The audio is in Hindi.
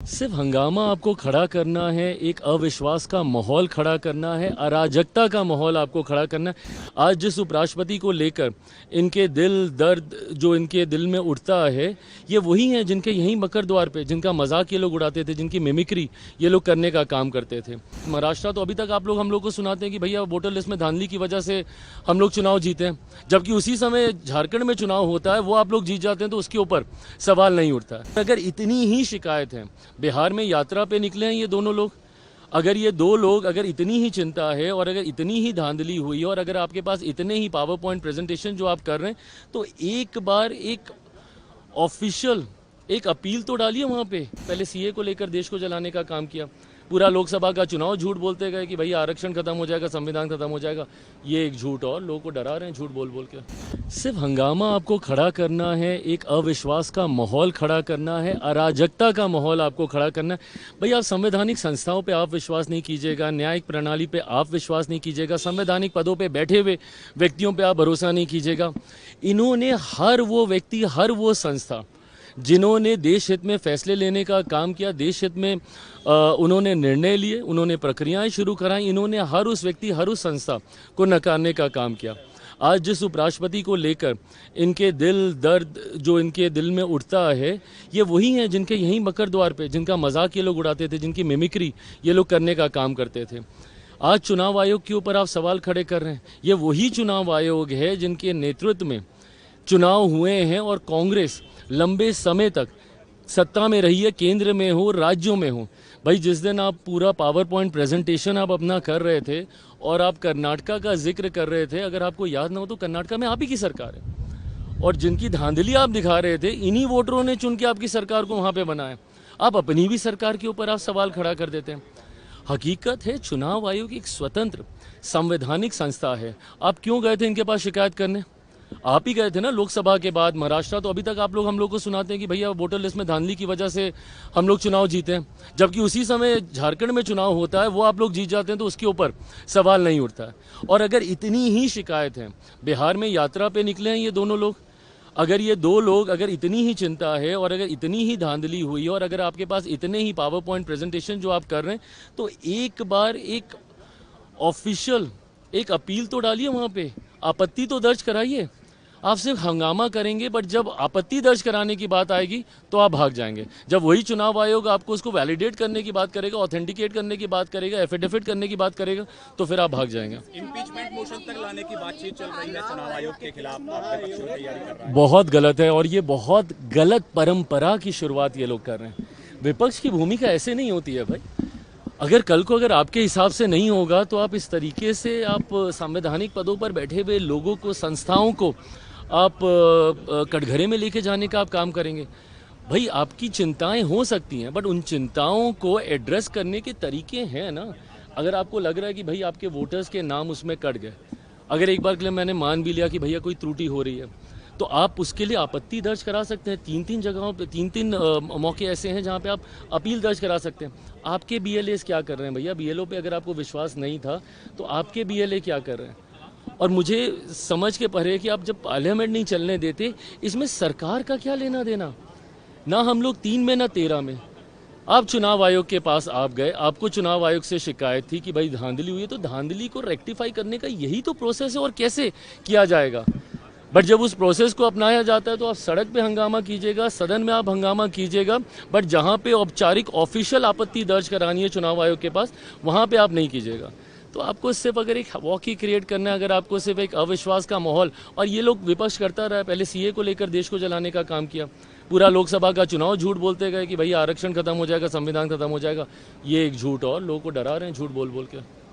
सिर्फ हंगामा आपको खड़ा करना है, एक अविश्वास का माहौल खड़ा करना है, अराजकता का माहौल आपको खड़ा करना है। आज जिस उपराष्ट्रपति को लेकर इनके दिल दर्द जो इनके दिल में उठता है, ये वही हैं जिनके यहीं मकर द्वार पे जिनका मजाक ये लोग उड़ाते थे, जिनकी मिमिक्री ये लोग करने का काम करते थे। महाराष्ट्र तो अभी तक आप लोग हम लोग को सुनाते हैं कि भैया वोटर लिस्ट में धांधली की वजह से हम लोग चुनाव जीते हैं, जबकि उसी समय झारखंड में चुनाव होता है, वो आप लोग जीत जाते हैं तो उसके ऊपर सवाल नहीं उठता है। अगर इतनी ही शिकायत है, बिहार में यात्रा पे निकले हैं ये दोनों लोग, अगर ये दो लोग अगर इतनी ही चिंता है और अगर इतनी ही धांधली हुई है और अगर आपके पास इतने ही पावर पॉइंट प्रेजेंटेशन जो आप कर रहे हैं, तो एक बार एक ऑफिशियल एक अपील तो डालिए वहाँ पे। पहले सीए को लेकर देश को जलाने का काम किया, पूरा लोकसभा का चुनाव झूठ बोलते गए कि भैया आरक्षण खत्म हो जाएगा, संविधान खत्म हो जाएगा। ये एक झूठ और लोगों को डरा रहे हैं झूठ बोल बोल के। सिर्फ हंगामा आपको खड़ा करना है, एक अविश्वास का माहौल खड़ा करना है, अराजकता का माहौल आपको खड़ा करना है। भैया आप संवैधानिक संस्थाओं पे आप विश्वास नहीं कीजिएगा, न्यायिक प्रणाली पे आप विश्वास नहीं कीजिएगा, संवैधानिक पदों पे बैठे हुए व्यक्तियों पे आप भरोसा नहीं कीजिएगा। इन्होंने हर वो व्यक्ति, हर वो संस्था जिन्होंने देश हित में फैसले लेने का काम किया, देश हित में उन्होंने निर्णय लिए, उन्होंने प्रक्रियाएं शुरू कराई, इन्होंने हर उस व्यक्ति, हर उस संस्था को नकारने का काम किया। आज जिस उपराष्ट्रपति को लेकर इनके दिल दर्द जो इनके दिल में उठता है, ये वही हैं जिनके यहीं मकर द्वार पे जिनका मजाक ये लोग उड़ाते थे, जिनकी मिमिक्री ये लोग करने का काम करते थे। आज चुनाव आयोग के ऊपर आप सवाल खड़े कर रहे हैं। ये वही चुनाव आयोग है जिनके नेतृत्व में चुनाव हुए हैं और कांग्रेस लंबे समय तक सत्ता में रही है, केंद्र में हो, राज्यों में हो। भाई जिस दिन आप पूरा पावर पॉइंट प्रेजेंटेशन आप अपना कर रहे थे और आप कर्नाटका का जिक्र कर रहे थे, अगर आपको याद ना हो तो कर्नाटका में आप ही की सरकार है और जिनकी धांधली आप दिखा रहे थे, इन्हीं वोटरों ने चुन के आपकी सरकार को वहाँ पे बनाया। आप अपनी भी सरकार के ऊपर आप सवाल खड़ा कर देते हैं। हकीकत है चुनाव आयोग एक स्वतंत्र संवैधानिक संस्था है। आप क्यों गए थे इनके पास शिकायत करने? आप ही गए थे ना लोकसभा के बाद। महाराष्ट्र तो अभी तक आप लोग हम लोग को सुनाते हैं कि भैया वोटर लिस्ट में धांधली की वजह से हम लोग चुनाव जीते हैं, जबकि उसी समय झारखंड में चुनाव होता है, वो आप लोग जीत जाते हैं तो उसके ऊपर सवाल नहीं उठता है। और अगर इतनी ही शिकायत है, बिहार में यात्रा पे निकले हैं ये दोनों लोग, अगर ये दो लोग अगर इतनी ही चिंता है और अगर इतनी ही धांधली हुई है और अगर आपके पास इतने ही पावर पॉइंट प्रेजेंटेशन जो आप कर रहे हैं, तो एक बार एक ऑफिशियल एक अपील तो डालिए वहाँ पे, आपत्ति तो दर्ज कराइए। आप सिर्फ हंगामा करेंगे, बट जब आपत्ति दर्ज कराने की बात आएगी तो आप भाग जाएंगे। जब वही चुनाव आयोग आपको उसको वैलिडेट करने की बात करेगा, ऑथेंटिकेट करने की बात करेगा, एफिडेविट करने की बात करेगा, तो फिर आप भाग जाएंगे। इम्पीचमेंट मोशन तक लाने की बातचीत चल रही है चुनाव आयोग के खिलाफ, आपके पक्ष में तैयारी कर रहा है। बहुत गलत है और ये बहुत गलत परंपरा की शुरुआत ये लोग कर रहे हैं। विपक्ष की भूमिका ऐसे नहीं होती है भाई। अगर कल को अगर आपके हिसाब से नहीं होगा तो आप इस तरीके से आप संवैधानिक पदों पर बैठे हुए लोगों को, संस्थाओं को आप कटघरे में लेके जाने का आप काम करेंगे। भाई आपकी चिंताएं हो सकती हैं, बट उन चिंताओं को एड्रेस करने के तरीके हैं ना। अगर आपको लग रहा है कि भाई आपके वोटर्स के नाम उसमें कट गए, अगर एक बार के लिए मैंने मान भी लिया कि भैया कोई त्रुटि हो रही है, तो आप उसके लिए आपत्ति दर्ज करा सकते हैं। तीन जगहों पे तीन मौके ऐसे हैं जहां पे आप अपील दर्ज करा सकते हैं। आपके बीएलए क्या कर रहे हैं भैया? बीएलओ पे अगर आपको विश्वास नहीं था तो आपके बीएलए क्या कर रहे हैं? और मुझे समझ के परे कि आप जब पार्लियामेंट नहीं चलने देते, इसमें सरकार का क्या लेना देना? ना हम लोग 3 में ना 13 में। आप चुनाव आयोग के पास आप गए, आपको चुनाव आयोग से शिकायत थी कि भाई धांधली हुई है, तो धांधली को रेक्टिफाई करने का यही तो प्रोसेस है और कैसे किया जाएगा। बट जब उस प्रोसेस को अपनाया जाता है तो आप सड़क पे हंगामा कीजिएगा, सदन में आप हंगामा कीजिएगा, बट जहां पे औपचारिक ऑफिशियल आपत्ति दर्ज करानी है चुनाव आयोग के पास, वहां पे आप नहीं कीजिएगा। तो आपको सिर्फ अगर एक वॉक ही क्रिएट करना है, अगर आपको सिर्फ एक अविश्वास का माहौल, और ये लोग विपक्ष करता रहा है, पहले सीए को लेकर देश को जलाने का काम किया, पूरा लोकसभा का चुनाव झूठ बोलते गए कि भैया आरक्षण खत्म हो जाएगा, संविधान खत्म हो जाएगा। ये एक झूठ और लोगों को डरा रहे हैं झूठ बोल बोल के।